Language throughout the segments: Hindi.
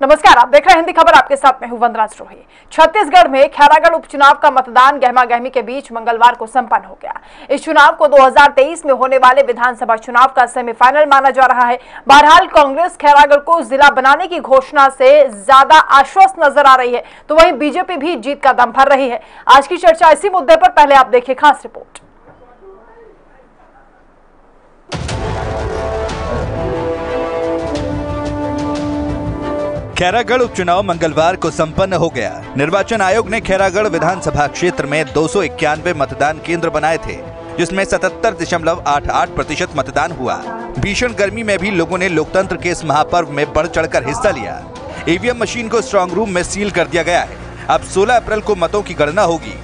नमस्कार, आप देख रहे हैं हिंदी खबर। आपके साथ मैं हूं वंदना द्रोही। छत्तीसगढ़ में खैरागढ़ उपचुनाव का मतदान गहमा गहमी के बीच मंगलवार को संपन्न हो गया। इस चुनाव को 2023 में होने वाले विधानसभा चुनाव का सेमीफाइनल माना जा रहा है। बहरहाल कांग्रेस खैरागढ़ को जिला बनाने की घोषणा से ज्यादा आश्वस्त नजर आ रही है, तो वहीं बीजेपी भी जीत का दम भर रही है। आज की चर्चा इसी मुद्दे पर, पहले आप देखिए खास रिपोर्ट। खैरागढ़ उपचुनाव मंगलवार को संपन्न हो गया। निर्वाचन आयोग ने खैरागढ़ विधानसभा क्षेत्र में 291 मतदान केंद्र बनाए थे, जिसमें 77.88% मतदान हुआ। भीषण गर्मी में भी लोगों ने लोकतंत्र के इस महापर्व में बढ़ चढ़कर हिस्सा लिया। ईवीएम मशीन को स्ट्रांग रूम में सील कर दिया गया है। अब 16 अप्रैल को मतों की गणना होगी।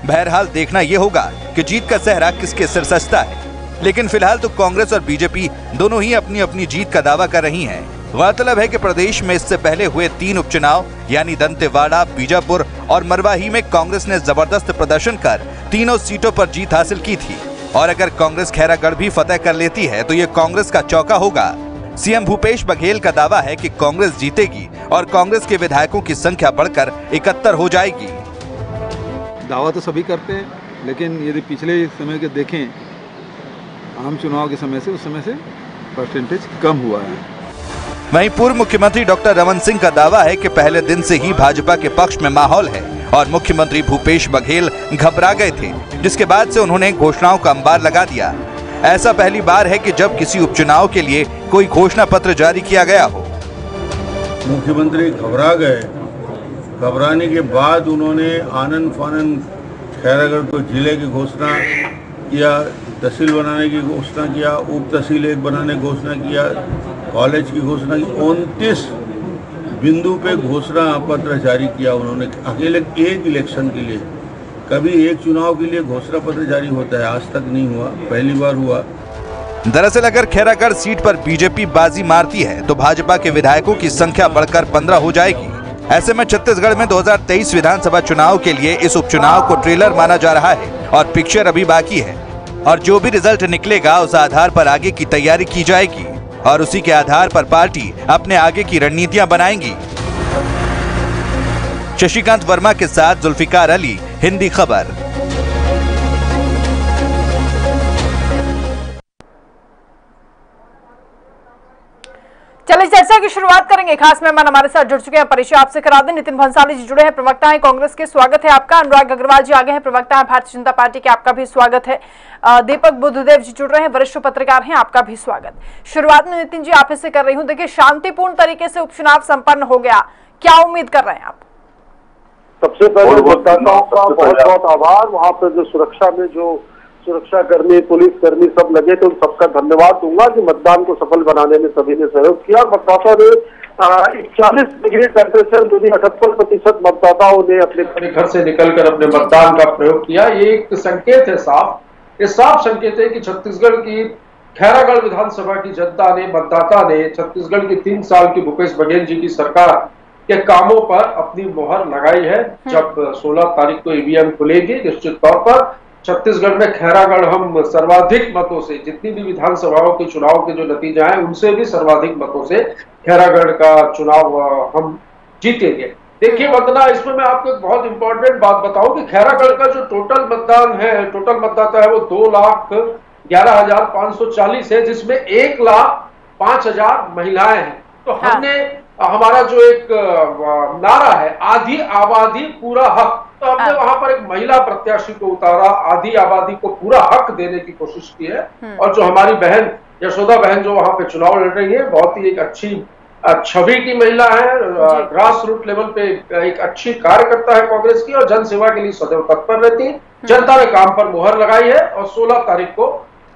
बहरहाल देखना यह होगा कि जीत का सेहरा किसके सिर सजता है। लेकिन फिलहाल तो कांग्रेस और बीजेपी दोनों ही अपनी अपनी जीत का दावा कर रही हैं। गौरतलब है कि प्रदेश में इससे पहले हुए 3 उपचुनाव यानी दंतेवाड़ा, बीजापुर और मरवाही में कांग्रेस ने जबरदस्त प्रदर्शन कर तीनों सीटों पर जीत हासिल की थी। और अगर कांग्रेस खैरागढ़ भी फतेह कर लेती है तो ये कांग्रेस का चौका होगा। सीएम भूपेश बघेल का दावा है कि कांग्रेस जीतेगी और कांग्रेस के विधायकों की संख्या बढ़कर 71 हो जाएगी। दावा तो सभी करते हैं, लेकिन यदि पिछले समय के देखें, आम चुनाव के समय से उस समय से परसेंटेज कम हुआ है। वहीं पूर्व मुख्यमंत्री डॉक्टर रमन सिंह का दावा है कि पहले दिन से ही भाजपा के पक्ष में माहौल है और मुख्यमंत्री भूपेश बघेल घबरा गए थे, जिसके बाद से उन्होंने घोषणाओं का अंबार लगा दिया। ऐसा पहली बार है कि जब किसी उपचुनाव के लिए कोई घोषणा पत्र जारी किया गया हो। मुख्यमंत्री घबरा गए। घबराने के बाद उन्होंने आनन फानन खैरागढ़ को जिले की घोषणा किया, तहसील बनाने की घोषणा किया, उप तहसील 1 बनाने की घोषणा किया, कॉलेज की घोषणा की। 29 बिंदु पे घोषणा पत्र जारी किया उन्होंने, अकेले एक इलेक्शन के लिए। कभी एक चुनाव के लिए घोषणा पत्र जारी होता है, आज तक नहीं हुआ, पहली बार हुआ। दरअसल अगर खैरागढ़ सीट पर बीजेपी बाजी मारती है तो भाजपा के विधायकों की संख्या बढ़कर 15 हो जाएगी। ऐसे में छत्तीसगढ़ में 2023 विधानसभा चुनाव के लिए इस उपचुनाव को ट्रेलर माना जा रहा है और पिक्चर अभी बाकी है। और जो भी रिजल्ट निकलेगा उस आधार पर आगे की तैयारी की जाएगी और उसी के आधार पर पार्टी अपने आगे की रणनीतियां बनाएंगी। शशिकांत वर्मा के साथ जुल्फिकार अली, हिंदी खबर। चलिए चर्चा की शुरुआत करेंगे। खास मेहमान हमारे साथ जुड़ चुके हैं, परिचय आपसे करा दें। नितिन भंसाली जी जुड़े हैं, प्रवक्ता हैं कांग्रेस के, स्वागत है आपका। अनुराग अग्रवाल जी आगे हैं, प्रवक्ता हैं भारतीय जनता पार्टी के, आपका भी स्वागत है। दीपक बुद्धदेव जी जुड़ रहे हैं, वरिष्ठ पत्रकार हैं, आपका भी स्वागत। शुरुआत में नितिन जी आप से कर रही हूँ, देखिए शांतिपूर्ण तरीके से उपचुनाव संपन्न हो गया, क्या उम्मीद कर रहे हैं आप? सबसे पहले मतदाताओं का बहुत बहुत आभार। वहाँ पर जो सुरक्षा में जो सुरक्षाकर्मी, पुलिसकर्मी सब लगे थे, उन सबका धन्यवाद दूंगा कि मतदान को सफल बनाने में सभी ने सहयोग किया। मतदाताओं ने 40 डिग्री टेम्परेचर, 78% मतदाताओं ने अपने घर से निकलकर अपने मतदान का प्रयोग किया। ये एक संकेत है, ये साफ संकेत है कि छत्तीसगढ़ की खैरागढ़ विधानसभा की जनता ने, मतदाता ने छत्तीसगढ़ की 3 साल की भूपेश बघेल जी की सरकार के कामों पर अपनी मोहर लगाई है। जब 16 तारीख को ईवीएम खुलेगी, निश्चित तौर पर छत्तीसगढ़ में खैरागढ़ हम सर्वाधिक मतों से, जितनी भी विधानसभाओं के चुनाव के जो नतीजा है उनसे भी सर्वाधिक मतों से खैरागढ़ का चुनाव हम जीतेंगे। देखिए वंदना, इसमें मैं आपको एक बहुत इंपॉर्टेंट बात बताऊं कि खैरागढ़ का जो टोटल मतदान है, टोटल मतदाता है वो 2,11,540 है, जिसमें 1,05,000 महिलाएं हैं। तो हमने हमारा जो एक नारा है, आधी आबादी पूरा हक, तो हमने वहां पर एक महिला प्रत्याशी को उतारा, आधी आबादी को पूरा हक देने की कोशिश की है। और जो हमारी बहन यशोदा बहन जो वहां पे चुनाव लड़ रही है, बहुत ही एक अच्छी छवि की महिला है, ग्रास रूट लेवल पे एक अच्छी कार्यकर्ता है कांग्रेस की और जन सेवा के लिए सदैव तत्पर रहती है। जनता ने काम पर मुहर लगाई है और 16 तारीख को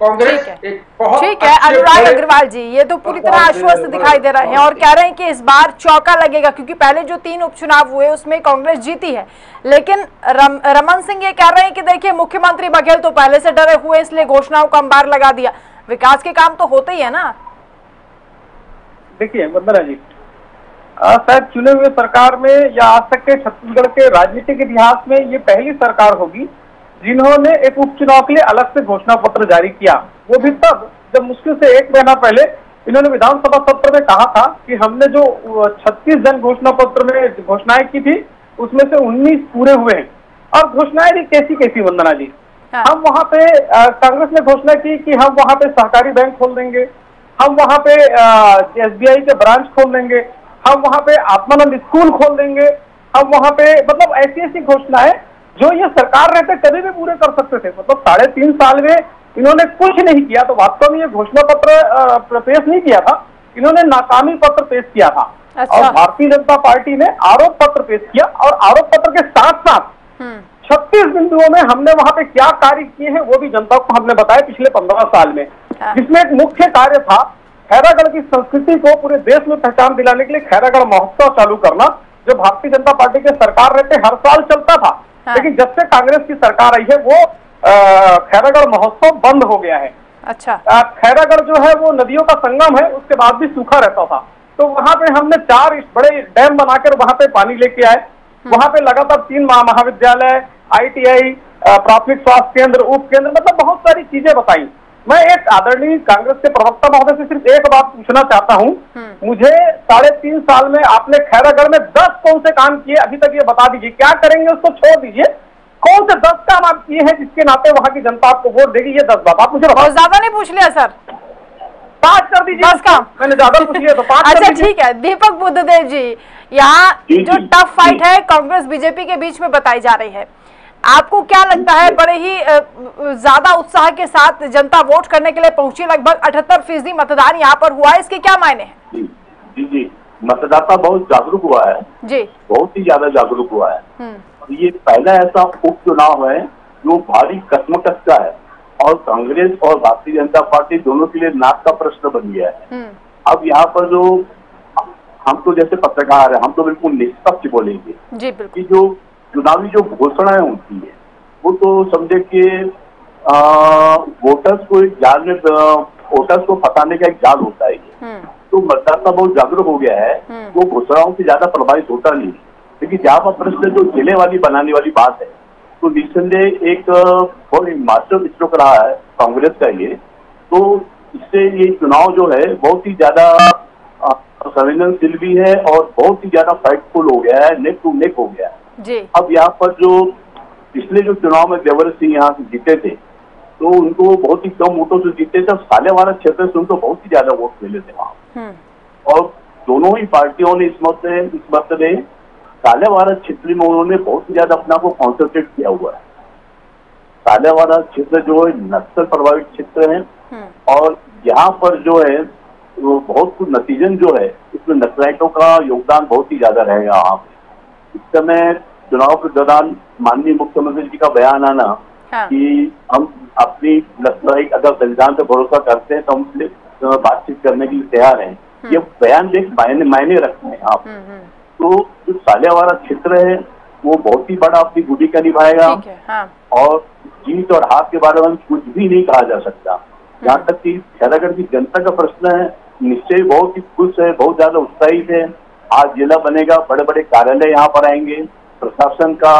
कांग्रेस एक बहुत ठीक है। अनुराग अग्रवाल जी, ये तो पूरी तरह आश्वस्त दिखाई दे रहे हैं और कह रहे हैं कि इस बार चौका लगेगा, क्योंकि पहले जो 3 उपचुनाव हुए उसमें कांग्रेस जीती है। लेकिन रमन सिंह ये कह रहे हैं कि देखिए मुख्यमंत्री बघेल तो पहले से डरे हुए, इसलिए घोषणाओं का अंबार लगा दिया। विकास के काम तो होते ही है ना। देखिए वंदना जी, शायद चुने हुए सरकार में या आज तक के छत्तीसगढ़ के राजनीतिक इतिहास में ये पहली सरकार होगी जिन्होंने एक उपचुनाव के लिए अलग से घोषणा पत्र जारी किया, वो भी तब जब मुश्किल से 1 महीना पहले इन्होंने विधानसभा सत्र में कहा था कि हमने जो 36 जन घोषणा पत्र में घोषणाएं की थी उसमें से 19 पूरे हुए हैं। और घोषणाएं भी कैसी वंदना जी, हम वहां पे कांग्रेस ने घोषणा की कि हम वहां पे सहकारी बैंक खोल देंगे, हम वहां पे SBI के ब्रांच खोल देंगे, हम वहां पे आत्मानंद स्कूल खोल देंगे, हम वहां पे मतलब ऐसी घोषणाएं जो ये सरकार रहते कभी भी पूरे कर सकते थे। मतलब 3.5 साल में इन्होंने कुछ नहीं किया। तो वास्तव में ये घोषणा पत्र पेश नहीं किया था, इन्होंने नाकामी पत्र पेश किया था। अच्छा। और भारतीय जनता पार्टी ने आरोप पत्र पेश किया और आरोप पत्र के साथ साथ 36 बिंदुओं में हमने वहां पे क्या कार्य किए हैं वो भी जनता को हमने बताया पिछले 15 साल में, जिसमें एक मुख्य कार्य था खैरागढ़ की संस्कृति को पूरे देश में पहचान दिलाने के लिए खैरागढ़ महोत्सव चालू करना, जो भारतीय जनता पार्टी के सरकार रहते हर साल चलता था। लेकिन जब से कांग्रेस की सरकार आई है वो खैरागढ़ महोत्सव बंद हो गया है। अच्छा। खैरागढ़ जो है वो नदियों का संगम है, उसके बाद भी सूखा रहता था। तो वहां पे हमने 4 बड़े डैम बनाकर वहां पे पानी लेके आए। वहां पे लगातार 3 महाविद्यालय, ITI, प्राथमिक स्वास्थ्य केंद्र, उप केंद्र, मतलब बहुत सारी चीजें बताई। मैं एक आदरणीय कांग्रेस के प्रवक्ता महोदय से सिर्फ एक बात पूछना चाहता हूं, मुझे 3.5 साल में आपने खैरागढ़ में 10 कौन से काम किए अभी तक ये बता दीजिए। क्या करेंगे उसको छोड़ दीजिए, कौन से 10 काम आप किए हैं जिसके नाते वहां की जनता आपको वोट देगी, ये 10 बात आप मुझे बहुत ज्यादा नहीं पूछ लिया सर, 5 कर दीजिए। 10 काम मैंने ज्यादा पूछ लिया तो 5। अच्छा ठीक है। दीपक बुद्धदेव जी, यहाँ जो टफ फाइट है कांग्रेस बीजेपी के बीच में बताई जा रही है, आपको क्या लगता है? बड़े ही ज्यादा उत्साह के साथ जनता वोट करने के लिए पहुंची, लगभग 78% मतदान यहाँ पर हुआ है, इसके क्या मायने हैं? जी, मतदाता बहुत जागरूक हुआ है जी, बहुत ही ज्यादा जागरूक हुआ है। ये पहला ऐसा उपचुनाव है जो भारी कश्मकश का है और कांग्रेस और भारतीय जनता पार्टी दोनों के लिए नाक का प्रश्न बन गया है। अब यहाँ पर जो हम तो जैसे पत्रकार है, हम तो बिल्कुल निष्पक्ष बोलेंगे जी, कि जो चुनावी जो घोषणाएं होती है वो तो समझे कि वोटर्स को एक जाल में, वोटर्स को फंसाने का एक जाल होता है। तो मतदाता बहुत जागरूक हो गया है, वो घोषणाओं से ज्यादा प्रभावित होता नहीं। लेकिन जहाँ पर प्रश्न जो जिले वाली बनाने वाली बात है, तो निस्संदेह एक बहुत मास्टर स्ट्रोक रहा है कांग्रेस का ये। तो इससे ये चुनाव जो है बहुत ही ज्यादा संवेदनशील भी है और बहुत ही ज्यादा फाइटफुल हो गया है, नेक टू नेक हो गया है जी। अब यहाँ पर जो पिछले जो चुनाव में देवर सिंह यहाँ से जीते थे तो उनको बहुत ही कम वोटों से जीते थे, सालेवाड़ा क्षेत्र से उनको बहुत ही ज्यादा वोट मिले थे वहाँ। और दोनों ही पार्टियों ने इस मसले सालेवाड़ा क्षेत्र में उन्होंने बहुत ही ज्यादा अपना को कॉन्सेंट्रेट किया हुआ है। सालेवाड़ा क्षेत्र जो है नक्सल प्रभावित क्षेत्र है और यहाँ पर जो है वो बहुत कुछ नतीजन जो है इसमें नक्सलाइटों का योगदान बहुत ही ज्यादा रहेगा। वहाँ पे इस समय चुनाव के दौरान माननीय मुख्यमंत्री जी का बयान आना कि हम अपनी नक्सलाइट अगर संविधान पे भरोसा करते हैं तो हमसे बातचीत करने के लिए तैयार हैं, ये बयान देख मायने रखते हैं आप। तो जो सालेवाड़ा क्षेत्र है वो बहुत ही बड़ा अपनी भूमिका निभाएगा और जीत और हार के बारे में कुछ भी नहीं कहा जा सकता। यहाँ तक कि खैरागढ़ की जनता का प्रश्न है, निश्चय बहुत ही खुश है, बहुत ज्यादा उत्साहित है। आज जिला बनेगा, बड़े बड़े कार्यालय यहाँ पर आएंगे, प्रशासन का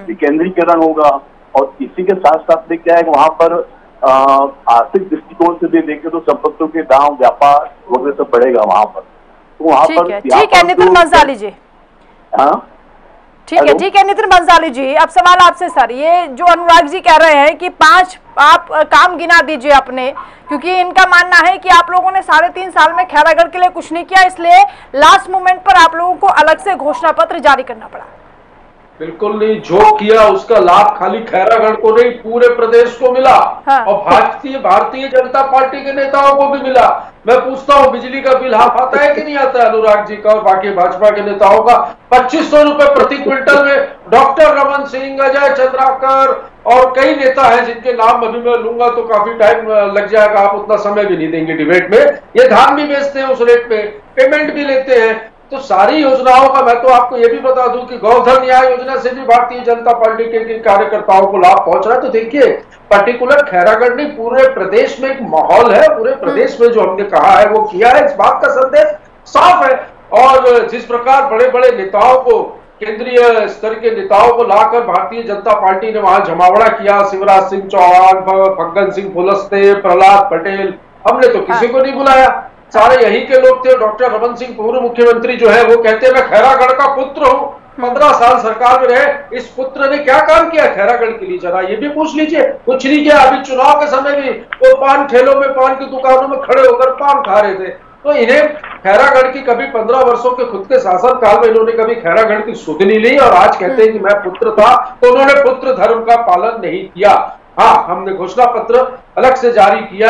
विकेंद्रीकरण होगा और इसी के साथ साथ में क्या है वहाँ पर आर्थिक दृष्टिकोण से भी देखें तो संपत्तियों के दाम, व्यापार वगैरह सब बढ़ेगा वहाँ पर। तो वहाँ पर ठीक है नितिन बंसाली जी, हाँ ठीक है नितिन बंसाली जी, अब सवाल आपसे सर, ये जो अनुराग जी कह रहे हैं कि 5 आप काम गिना दीजिए अपने, क्योंकि इनका मानना है कि आप लोगों ने 3.5 साल में खैरागढ़ के लिए कुछ नहीं किया, इसलिए लास्ट मोमेंट पर आप लोगों को अलग से घोषणा पत्र जारी करना पड़ा। बिल्कुल नहीं, जो किया उसका लाभ खाली खैरागढ़ को नहीं पूरे प्रदेश को मिला और भारतीय जनता पार्टी के नेताओं को भी मिला। मैं पूछता हूँ बिजली का बिल हाफ आता है कि नहीं आता है अनुराग जी का और बाकी भाजपा के नेताओं का? 2500 रुपए प्रति क्विंटल में डॉक्टर रमन सिंह, अजय चंद्राकर और कई नेता हैं जिनके नाम अभी मैं लूंगा तो काफी टाइम लग जाएगा, आप उतना समय भी नहीं देंगे डिबेट में। ये धान भी बेचते हैं उस रेट पे, पेमेंट भी लेते हैं। तो सारी योजनाओं का मैं तो आपको ये भी बता दूं कि गोधन न्याय योजना से भी भारतीय जनता पार्टी के कार्यकर्ताओं को लाभ पहुंच रहा है। तो देखिए पर्टिकुलर खैरागढ़ नहीं, पूरे प्रदेश में एक माहौल है, पूरे प्रदेश में जो हमने कहा है वो किया है, इस बात का संदेश साफ है। और जिस प्रकार बड़े बड़े नेताओं को, केंद्रीय स्तर के नेताओं को लाकर भारतीय जनता पार्टी ने वहां जमावड़ा किया, शिवराज सिंह चौहान, फग्गन सिंह कुलस्ते, प्रहलाद पटेल, हमने तो किसी को नहीं बुलाया। सारे यही के लोग थे। डॉक्टर रमन सिंह पूर्व मुख्यमंत्री जो है वो कहते हैं मैं खैरागढ़ का पुत्र हूँ, 15 साल सरकार में रहे, इस पुत्र ने क्या काम किया खैरागढ़ के लिए, जरा ये भी पूछ लीजिए। कुछ नहीं किया। अभी चुनाव के समय भी वो पान ठेलों में, पान की दुकानों में खड़े होकर पान खा रहे थे। तो इन्हें खैरागढ़ की कभी 15 वर्षों के खुद के शासन काल में इन्होंने कभी खैरागढ़ की सुध नहीं ली, और आज कहते हैं कि मैं पुत्र था, तो उन्होंने पुत्र धर्म का पालन नहीं किया। हाँ, हमने घोषणा पत्र अलग से जारी किया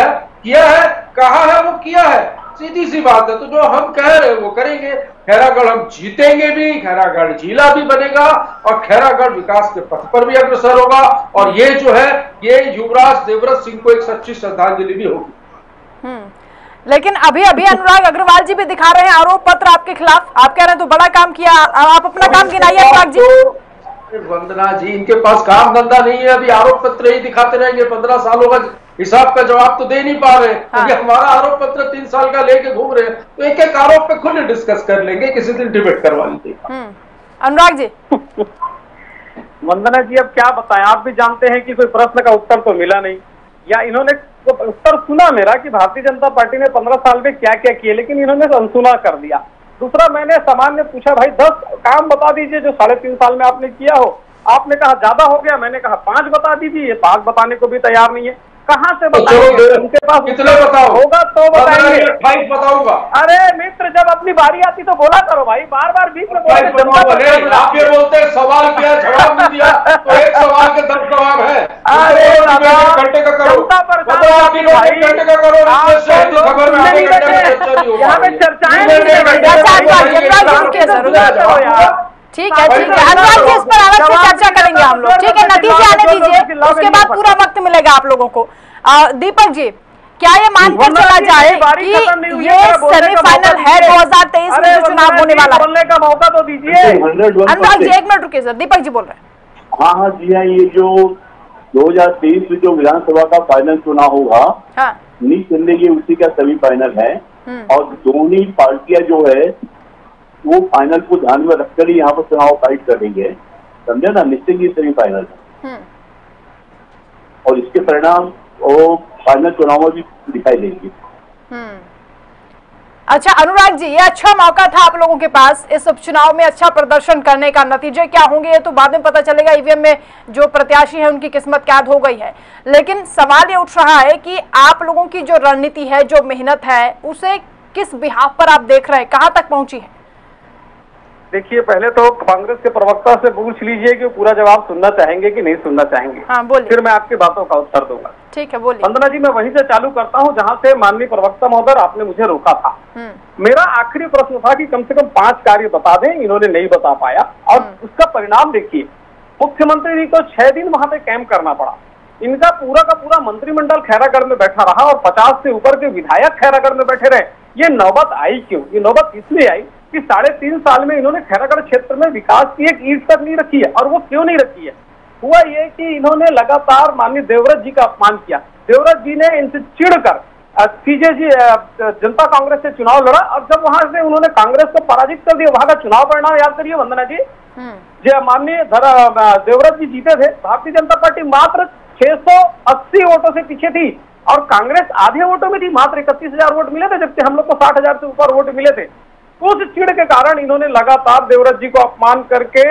है, कहा है वो किया है, सीधी सी बात है। तो जो हम कह रहे हैं वो करेंगे। खैरागढ़ हम जीतेंगे भी, खैरागढ़ जिला भी बनेगा, और खैरागढ़ विकास के पथ पर भी अग्रसर होगा। और ये जो है ये युवराज देवव्रत सिंह को एक सच्ची श्रद्धांजलि भी होगी। लेकिन अभी अनुराग अग्रवाल जी भी दिखा रहे हैं आरोप पत्र आपके खिलाफ। आप कह रहे हैं तो बड़ा काम किया, आप अपना काम गिनाइए अनुराग जी। वंदना जी, इनके पास काम धंधा नहीं है, अभी आरोप पत्र ही दिखाते रहेंगे। 15 सालों का हिसाब का जवाब तो दे नहीं पा रहे, क्योंकि हमारा आरोप पत्र 3 साल का लेके घूम रहे हैं। तो एक एक आरोप पे खुद डिस्कस कर लेंगे, किसी दिन डिबेट करवा लीजिए। अनुराग जी। वंदना जी, अब क्या बताएं, आप भी जानते हैं कि कोई प्रश्न का उत्तर तो मिला नहीं, या इन्होंने तो उत्तर सुना मेरा कि भारतीय जनता पार्टी ने 15 साल में क्या क्या किए, लेकिन इन्होंने अनसुना कर दिया। दूसरा, मैंने सामान्य पूछा भाई 10 काम बता दीजिए जो 3.5 साल में आपने किया हो। आपने कहा ज्यादा हो गया, मैंने कहा 5 बता दीजिए, 5 बताने को भी तैयार नहीं है। कहाँ से बताएंगे? उनके पास कितने बताओ होगा तो बताएंगे। 5 बताऊंगा। अरे मित्र, जब अपनी बारी आती तो बोला करो भाई, बार बार बीच में आप ये बोलते हैं सवाल किया जवाब नहीं दिया, तो एक सवाल के 10 जवाब है। अरे घंटे का करो, घंटे का करो, खबर में यहाँ पे चर्चाएं ठीक है अनुराग जी, इस पर अलग से चर्चा करेंगे हम लोग। ठीक है, नतीजे आने दीजिए, उसके बाद पूरा वक्त मिलेगा आप लोगों को। दीपक जी, क्या ये मानकर चला जाए कि ये सेमीफाइनल है 2023 में जो चुनाव होने वाला है? बोलने का मौका तो दीजिए। अनुराग जी 1 मिनट रुकिए सर, दीपक जी बोल रहे हैं। हाँ जी हाँ, ये जो 2023 में जो विधानसभा का फाइनल चुनाव होगा, निसंदेह उसी का सेमीफाइनल है, और दोनों पार्टियां जो है वो फाइनल को ध्यान में रखकर ही यहाँ पर चुनाव फाइट करेंगे, समझे ना, निश्चित ही सेमीफाइनल है, और इसके परिणाम वो फाइनल चुनाव में भी दिखाई देंगे। अच्छा अनुराग जी, ये अच्छा मौका था आप लोगों के पास इस उपचुनाव में अच्छा प्रदर्शन करने का। नतीजे क्या होंगे ये तो बाद में पता चलेगा, ईवीएम में जो प्रत्याशी है उनकी किस्मत कैद हो गई है। लेकिन सवाल ये उठ रहा है कि आप लोगों की जो रणनीति है, जो मेहनत है, उसे किस बिहाफ पर आप देख रहे हैं, कहाँ तक पहुंची है? देखिए, पहले तो कांग्रेस के प्रवक्ता से पूछ लीजिए कि पूरा जवाब सुनना चाहेंगे कि नहीं सुनना चाहेंगे। हाँ, बोलिए। फिर मैं आपकी बातों का उत्तर दूंगा। ठीक है, बोलिए। वंदना जी, मैं वहीं से चालू करता हूं जहां से माननीय प्रवक्ता महोदय आपने मुझे रोका था। मेरा आखिरी प्रश्न था कि कम से कम 5 कार्य बता दें, इन्होंने नहीं बता पाया, और उसका परिणाम देखिए, मुख्यमंत्री जी को 6 दिन वहां पे कैंप करना पड़ा। इनका पूरा का पूरा मंत्रिमंडल खैरागढ़ में बैठा रहा, और 50 से ऊपर के विधायक खैरागढ़ में बैठे रहे। ये नौबत आई क्यों? ये नौबत इसलिए आई कि 3.5 साल में इन्होंने खैरागढ़ क्षेत्र में विकास की एक ईंट तक नहीं रखी है। और वो क्यों नहीं रखी है? हुआ ये कि इन्होंने लगातार माननीय देवव्रत जी का अपमान किया। देवव्रत जी ने इनसे चिढ़कर सीजे जी जनता कांग्रेस से चुनाव लड़ा, और जब वहां से उन्होंने कांग्रेस को पराजित कर दिया, वहां का चुनाव परिणाम याद करिए वंदना जी, जो माननीय देवव्रत जी जीते थे, भारतीय जनता पार्टी मात्र 680 वोटों से पीछे थी, और कांग्रेस आधे वोटों में थी, मात्र 31,000 वोट मिले थे, जबकि हम लोग को 60,000 से ऊपर वोट मिले थे। उस चिड़ के कारण इन्होंने लगातार देवव्रत जी को अपमान करके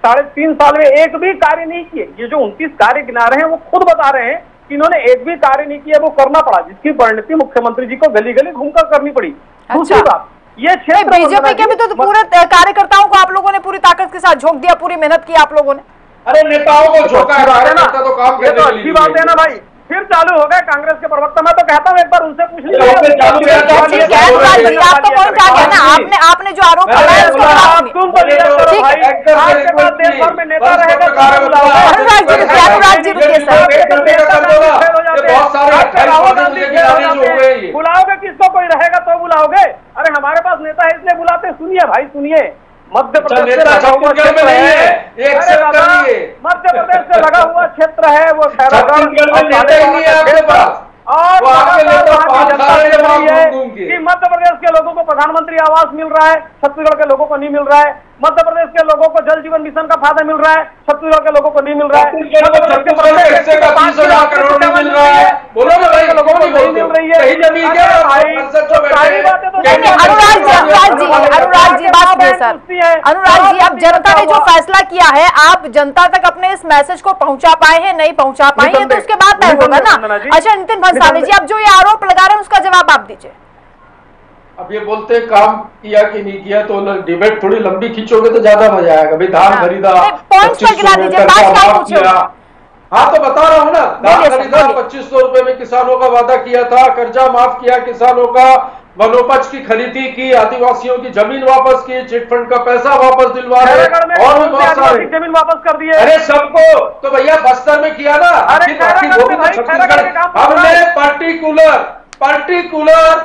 3.5 साल में एक भी कार्य नहीं किए। ये जो 29 कार्य गिना रहे हैं वो खुद बता रहे हैं कि इन्होंने एक भी कार्य नहीं किया, वो करना पड़ा, जिसकी परिणति मुख्यमंत्री जी को गली गली घूमकर करनी पड़ी। दूसरी बात, ये क्षेत्र बीजेपी के भी तो पूरे कार्यकर्ताओं को आप लोगों ने पूरी ताकत के साथ झोंक दिया, पूरी मेहनत की आप लोगों ने। अरे नेताओं को झोंका है ना, तो काम ये तो अच्छी बात है ना भाई। फिर चालू हो गए कांग्रेस के प्रवक्ता। मैं तो कहता हूँ एक बार उनसे पूछ लीजिए। आपका पॉइंट आ गया ना, आपने जो आरोप लगाया उसको देश भर में नेता रहेगा, बुलाओगे किसको? कोई रहेगा तो बुलाओगे? अरे हमारे पास नेता है इसलिए बुलाते। सुनिए भाई, सुनिए, मध्य प्रदेश से लगा हुआ क्षेत्र है, मध्य प्रदेश से लगा हुआ क्षेत्र है वो खैरागढ़। और कि मध्य प्रदेश के लोगों को प्रधानमंत्री आवास मिल रहा है, छत्तीसगढ़ के लोगों को नहीं मिल रहा है। मध्य प्रदेश के लोगों को जल जीवन मिशन का फायदा मिल रहा है, छत्तीसगढ़ के लोगों को नहीं मिल रहा है। बोलो ना भाई, लोगों को नहीं मिल रही है। अनुराग जी, अब जनता ने जो फैसला किया है, आप जनता तक अपने इस मैसेज को पहुंचा पाए हैं, नहीं पहुंचा पाए हैं, तो उसके बाद तय होगा ना। अच्छा नितिन भंसाली जी, अब जो ये आरोप लगा रहे हैं उसका जवाब आप दीजिए। अब ये बोलते काम किया कि नहीं किया, तो डिबेट थोड़ी लंबी खींचोगे तो ज्यादा मजा आएगा। भाई धान खरीदा, हाँ तो बता रहा हूँ ना, धान खरीदा 2500 रुपए में, किसानों का वादा किया था, कर्जा माफ किया किसानों का, वनोपज की खरीदी की, आदिवासियों की जमीन वापस की, चिटफंड का पैसा वापस दिलवा रहे, और भी बहुत सारी जमीन वापस कर दिए। अरे सबको तो भैया बस्तर में किया ना, हमने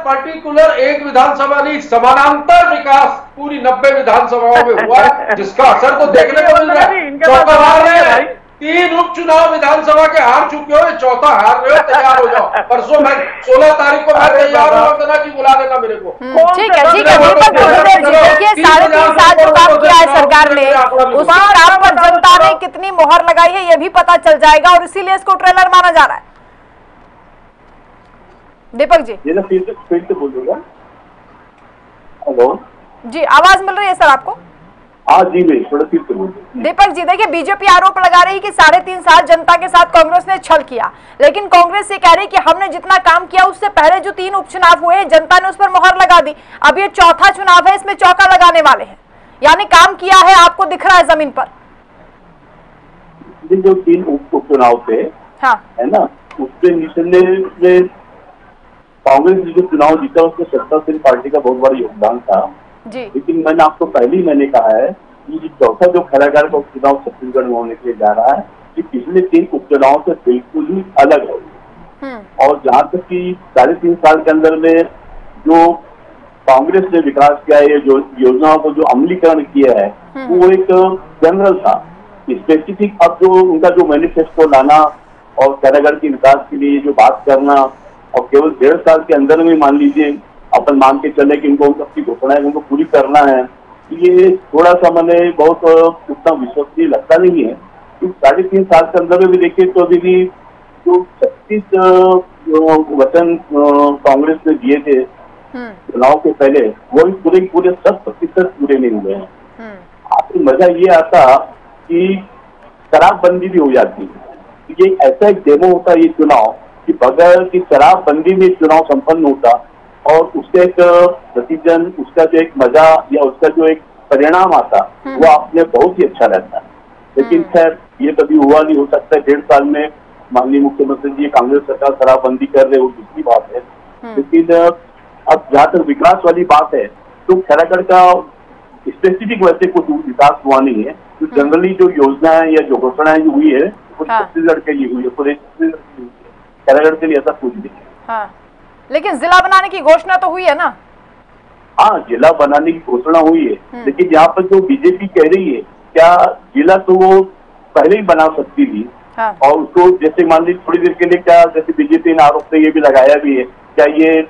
पर्टिकुलर एक विधानसभा नहीं, समानांतर विकास पूरी 90 विधानसभाओं में हुआ, जिसका असर तो देखने को मिल रहा है। 3 उपचुनाव विधानसभा के हार चुके हो, चौथा हार रहे हो, तैयार हो जाओ। परसों मैं 16 तारीख को मैं तैयार हूँ, कि बुला लेना मेरे को। ठीक है देखिए 3.5 साल जो काम किया है सरकार ने, उस काम पर जनता ने कितनी मोहर लगाई है ये भी पता चल जाएगा, और इसीलिए इसको ट्रेलर माना जा रहा है। दीपक जी, ये ना फिर से बोलूंगा। हेलो जी, आवाज मिल रही है सर आपको? हाँ जी भाई, थोड़ा फिर से बोलूं। दीपक जी देखिए, बीजेपी आरोप लगा रही है कि 3.5 साल जनता के साथ कांग्रेस ने छल किया, लेकिन कांग्रेस ये कह रही है कि हमने जितना काम किया उससे पहले जो 3 उपचुनाव हुए जनता ने उस पर मोहर लगा दी, अब ये चौथा चुनाव है, इसमें चौका लगाने वाले हैं, यानी काम किया है, आपको दिख रहा है जमीन पर। जो 3 उपचुनाव थे, हाँ है ना, उसके निशाने में कांग्रेस ने जो चुनाव जीता उसमें सत्ता सिंह पार्टी का बहुत बड़ा योगदान था जी। लेकिन मैंने आपको पहले ही मैंने कहा है कि चौथा जो खैरागढ़ का उपचुनाव छत्तीसगढ़ में होने के लिए जा रहा है, कि पिछले 3 उपचुनाव से बिल्कुल ही अलग है। और जहाँ तक कि 3.5 साल के अंदर में जो कांग्रेस ने विकास किया है, जो योजनाओं को जो अमलीकरण किया है, वो एक जनरल था। स्पेसिफिक अब जो उनका जो मैनिफेस्टो लाना और खैरागढ़ के विकास के लिए जो बात करना, और केवल 1.5 साल के अंदर में मान लीजिए अपन मान के चले कि उनको सबकी घोषणाएं उनको पूरी करना है, ये थोड़ा सा मैंने बहुत उतना विश्वसनीय लगता नहीं है। क्योंकि 3.5 साल के अंदर में भी देखिए तो अभी भी जो 36 वचन कांग्रेस ने दिए थे चुनाव के पहले, वो भी पूरे 100% पूरे नहीं हुए हैं। आपको मजा ये आता कि शराबबंदी भी हो जाती है। ये ऐसा एक डेमो होता है ये चुनाव कि बगैर की शराबबंदी में चुनाव संपन्न होता और उसका एक नतीजन, उसका जो एक मजा या उसका जो एक परिणाम आता वो आपने बहुत ही अच्छा रहता है। लेकिन खैर ये कभी हुआ नहीं, हो सकता है 1.5 साल में माननीय मुख्यमंत्री जी कांग्रेस सरकार शराबबंदी कर रहे, वो दूसरी बात है। लेकिन अब जहाँ तक विकास वाली बात है तो खैरागढ़ का स्पेसिफिक वैसे कुछ विकास हुआ नहीं है। तो जनरली जो योजनाएं या जो घोषणाएं जो हुई है वो छत्तीसगढ़ के लिए हुई है, पूरे खैरागढ़ के लिए ऐसा कुछ नहीं है। लेकिन जिला बनाने की घोषणा तो हुई है ना? हाँ, जिला बनाने की घोषणा हुई है, लेकिन यहाँ पर जो बीजेपी कह रही है, क्या जिला तो वो पहले ही बना सकती थी। और उसको जैसे मान लीजिए थोड़ी देर के लिए, क्या जैसे बीजेपी ने आरोप से ये भी लगाया भी है, क्या ये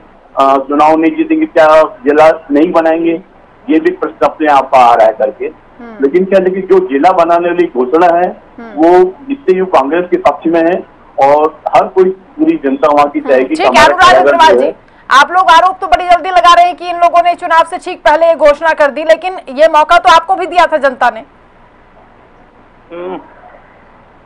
चुनाव नहीं जीतेंगे, क्या जिला नहीं बनाएंगे, ये भी प्रश्न अपने आप आ रहा है करके। लेकिन क्या, लेकिन जो जिला बनाने वाली घोषणा है वो जिससे यू कांग्रेस के पक्ष में है और हर कोई पूरी जनता वहाँ की चाहेगी। आप लोग आरोप तो बड़ी जल्दी लगा रहे हैं कि इन लोगों ने चुनाव से ठीक पहले ये घोषणा कर दी, लेकिन ये मौका तो आपको भी दिया था जनता ने।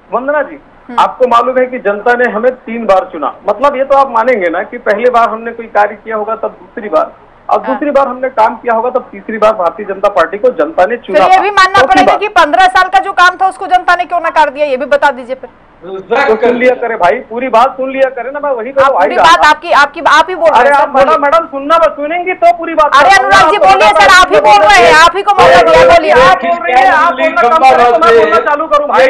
वंदना जी, आपको मालूम है कि जनता ने हमें 3 बार चुना, मतलब ये तो आप मानेंगे ना कि पहली बार हमने कोई कार्य किया होगा तब दूसरी बार, और दूसरी बार हमने काम किया होगा तब तीसरी बार भारतीय जनता पार्टी को जनता ने चुना। ये भी मानना पड़ेगा कि 15 साल का जो काम था उसको जनता ने क्यों नकार दिया, ये भी बता दीजिए फिर। तो सुन लिया करे भाई, पूरी बात सुन लिया करे ना, मैं वही पूरी बात आपकी आप ही बोल रहे हैं। मैडम सुनना, सुनेंगी तो पूरी बात। अरे अनुराग जी बोलिए सर, आप ही बोल रहे हैं, आप ही को मौका दिया, बोलिए। आप बोल रही है, आप बोलना चालू करूँ भाई।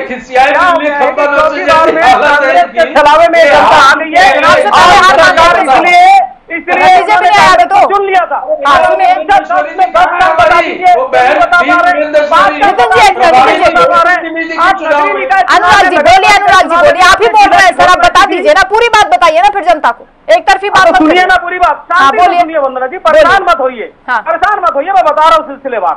इसलिए इसलिए चुन लिया था। अनुराग जी बोलिए, आप ही बोल रहे हैं सर, आप बता दीजिए ना, पूरी बात बताइए ना फिर जनता को, एक तरफी बात सुनिए ना, पूरी बात बोलिए। वंदना जी परेशान मत होइए, मैं बता रहा हूँ सिलसिलेवार।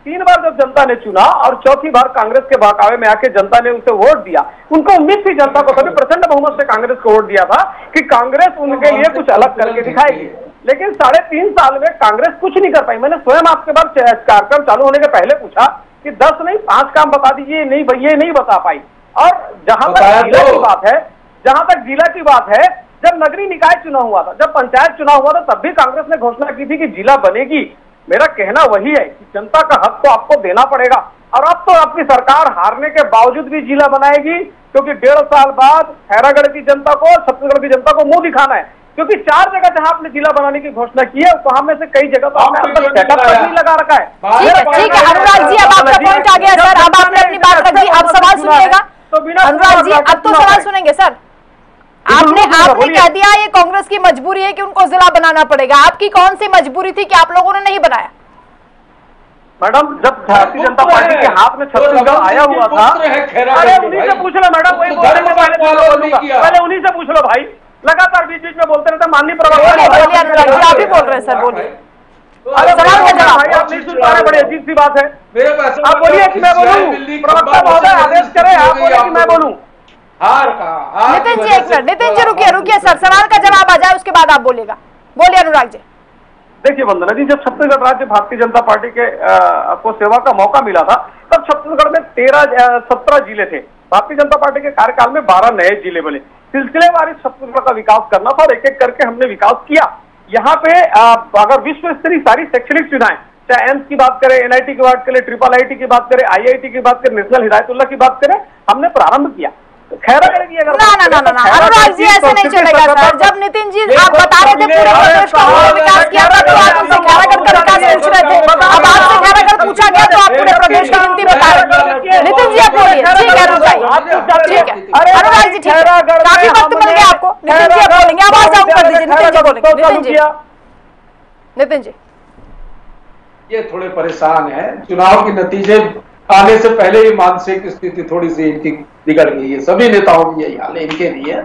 3 बार जब जनता ने चुना और चौथी बार कांग्रेस के बहकावे में आके जनता ने उसे वोट दिया, उनको उम्मीद थी जनता को, तभी प्रचंड बहुमत से कांग्रेस को वोट दिया था कि कांग्रेस उनके लिए कुछ अलग करके दिखाएगी। लेकिन 3.5 साल में कांग्रेस कुछ नहीं कर पाई। मैंने स्वयं आपके बार कार्यक्रम चालू होने के पहले पूछा कि 10 नहीं 5 काम बता दीजिए, ये नहीं बता पाई। और जहां तक जिला की बात है, जब नगरीय निकाय चुनाव हुआ था, जब पंचायत चुनाव हुआ था, तब भी कांग्रेस ने घोषणा की थी कि जिला बनेगी। मेरा कहना वही है कि जनता का हक तो आपको देना पड़ेगा, और अब तो आपकी सरकार हारने के बावजूद भी जिला बनाएगी, क्योंकि 1.5 साल बाद खैरागढ़ की जनता को, छत्तीसगढ़ की जनता को मुंह दिखाना है। क्योंकि 4 जगह जहां आपने जिला बनाने की घोषणा की है, वहां में से कई जगह तो आपने सेटअप नहीं लगा रखा है। ठीक है अनुराग जी, अब आपका पॉइंट आ गया सर, अब आपने अपनी बात रखी, अब सवाल सुनिएगा। अनुराग जी अब तो सवाल सुनेंगे सर। आपने कह दिया ये कांग्रेस की मजबूरी है कि उनको जिला बनाना पड़ेगा, आपकी कौन सी मजबूरी थी कि आप लोगों ने नहीं बनाया? मैडम, जब भारतीय जनता पार्टी के हाथ में छत्तीसगढ़ आया हुआ था, अरे उन्हीं से पूछ लो मैडम, वही बोलने से पहले उन्हीं से पूछ लो भाई। लगातार बीच बीच में बोलते रहते, माननीय प्रवक्ता आप ही बोल रहे हैं सर, बोलिए। सवाल का जवाब भाई आप नहीं सुन पा रहे, बड़ी अजीब सी बात है। आप बोलिए कि मैं बोलूं, प्रवक्ता महोदय आदेश करें, आप बोलिए कि मैं बोलूं। नितिन जी एक मिनट, नितिन जी रुकिए सर, सवाल का जवाब आ जाए उसके बाद आप बोलिएगा। बोलिए अनुराग जी। देखिए वंदना जी, जब छत्तीसगढ़ राज्य भारतीय जनता पार्टी के को सेवा का मौका मिला था, तब छत्तीसगढ़ में 17 जिले थे। भारतीय जनता पार्टी के कार्यकाल में 12 नए जिले बने। सिलसिलेवार छत्तीसगढ़ का विकास करना था और एक एक करके हमने विकास किया। यहाँ पे अगर विश्व स्तरीय सारी शैक्षणिक सुविधाएं, चाहे एम्स की बात करें, NIT की बात करें, IIIT की बात करें, IIT की बात करें, नेशनल हिदायतुल्लाह की बात करें, हमने प्रारंभ किया। खैरागढ़ की अगर अनुराग जी ऐसे नहीं चलेगा सर। जब नितिन जी आप बता रहे थे पूरे प्रदेश का विकास किया, तब तो आप हमसे खैरागढ़ का विकास पूछ रहे थे। अब आपसे खैरागढ़ पूछा गया तो आप पूरे प्रदेश की गिनती बता रहे। नितिन जी आप बोलिए। ठीक है अनुराग जी, ठीक है, काफी वक्त मिल गया आपको। नितिन जी आप बोलेंगे, आवाज डाउन कर दीजिए। नितिन जी बोलेंगे। नितिन जी ये थोड़े परेशान है, चुनाव के नतीजे आने से पहले ही मानसिक स्थिति थोड़ी सी इनकी बिगड़ गई है। सभी नेताओं की यही हाल है, इनके नहीं है।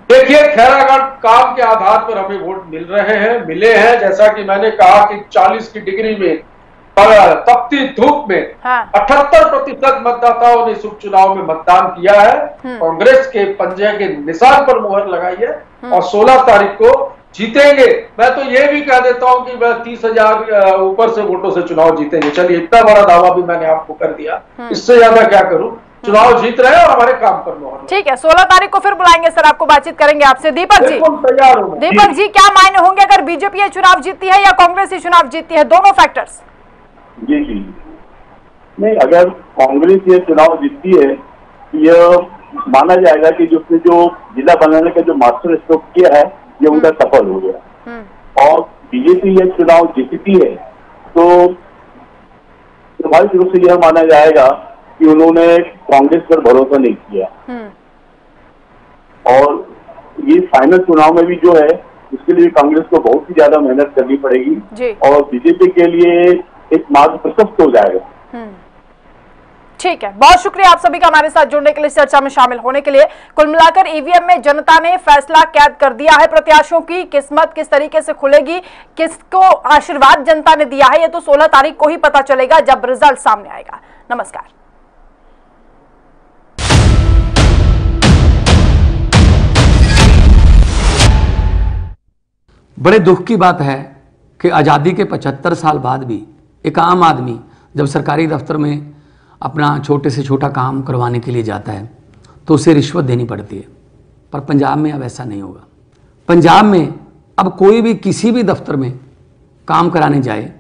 देखिए खैरागढ़ काम के आधार पर हमें वोट मिले हैं। जैसा कि मैंने कहा कि 40 की डिग्री में तपती धूप में 78% मतदाताओं ने इस उपचुनाव में मतदान किया है। कांग्रेस के पंजे के निशान पर मुहर लगाई है और 16 तारीख को जीतेंगे। मैं तो ये भी कह देता हूं कि मैं 30,000 ऊपर से वोटों से चुनाव जीतेंगे। चलिए इतना बड़ा दावा भी मैंने आपको कर दिया, इससे ज्यादा क्या करूं। चुनाव जीत रहे हैं और हमारे काम पर मुहर। ठीक है, 16 तारीख को फिर बुलाएंगे सर, आपको बातचीत करेंगे आपसे। दीपक जी तैयार हूं। दीपक जी क्या मायने होंगे अगर बीजेपी ये चुनाव जीतती है या कांग्रेस ये चुनाव जीतती है, दोनों फैक्टर्स? जी नहीं, अगर कांग्रेस ये चुनाव जीतती है, यह माना जाएगा कि उसने जो जिला बनाने का जो मास्टर स्ट्रोक किया है ये उनका सफल हो गया। और बीजेपी ये चुनाव जीतती है तो स्वाभाविक रूप से यह माना जाएगा कि उन्होंने कांग्रेस पर भरोसा नहीं किया। और ये फाइनल चुनाव में भी जो है उसके लिए कांग्रेस को बहुत ही ज्यादा मेहनत करनी पड़ेगी और बीजेपी के लिए एक मार्ग प्रशस्त हो जाएगा। ठीक है, बहुत शुक्रिया आप सभी का हमारे साथ जुड़ने के लिए, चर्चा में शामिल होने के लिए। कुल मिलाकर ईवीएम में जनता ने फैसला कैद कर दिया है। प्रत्याशियों की किस्मत किस तरीके से खुलेगी, किसको आशीर्वाद जनता ने दिया है, ये तो 16 तारीख को ही पता चलेगा जब रिजल्ट सामने आएगा। नमस्कार। बड़े दुख की बात है कि आज़ादी के 75 साल बाद भी एक आम आदमी जब सरकारी दफ्तर में अपना छोटे से छोटा काम करवाने के लिए जाता है तो उसे रिश्वत देनी पड़ती है। पर पंजाब में अब ऐसा नहीं होगा। पंजाब में अब कोई भी किसी भी दफ्तर में काम कराने जाए